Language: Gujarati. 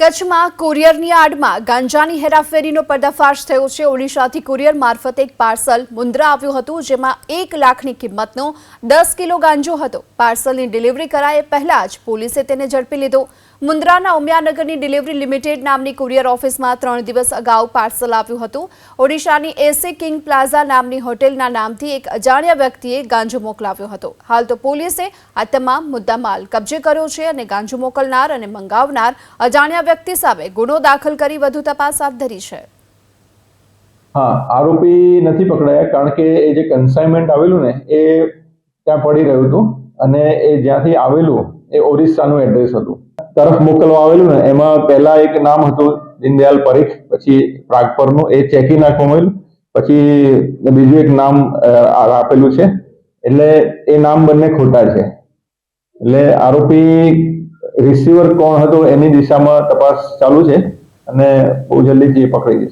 કચ્છમાં કુરિયરની આડમાં ગાંજાની હેરાફેરીનો પર્દાફાશ થયો છે। ઓડિશાથી કુરિયર મારફતે એક પાર્સલ મુન્દ્રા આવ્યું હતું, જેમાં 1 લાખની કિંમતનો 10 કિલો ગાંજો હતો। પાર્સલની ડિલિવરી કરાય પહેલા જ પોલીસે તેને ઝડપી લીધો। મુન્દ્રાના ઉમિયાનગરની ડિલિવરી લિમિટેડ નામની કુરિયર ઓફિસમાં 3 દિવસ અગાઉ પાર્સલ આવ્યું હતું। ઓડિશાની એસી કિંગ પ્લાઝા નામની હોટેલના નામથી એક અજાણ્યા વ્યક્તિએ ગાંજો મોકલાવ્યો હતો। હાલ તો પોલીસે આ તમામ મુદ્દામાલ કબજે કર્યો છે અને ગાંજો મોકલનાર અને મંગાવનાર અજાણ્યા વ્યક્તિ સામે ગુનો દાખલ કરી વધુ તપાસ હાથ ધરી છે। हाँ, आरोपी नहीं पकड़ाया कारण के जे कन्साइनमेंट आवेलू ने ए ત્યાં પડી રહ્યું હતું અને એ જ્યાંથી આવેલું એ ઓરિસ્સાનું એડ્રેસ હતું। તરફ મોકલવા આવેલું ને એમાં પહેલા એક નામ હતું દીનદયાલ પરીખ, પછી પ્રાગપરનું એ ચેકી નાખવામાં આવેલું, પછી બીજું એક નામ આપેલું છે, એટલે એ નામ બંને ખોટા છે। એટલે આરોપી રિસીવર કોણ હતો એની દિશામાં તપાસ ચાલુ છે અને બહુ જલ્દી જ પકડી જશે।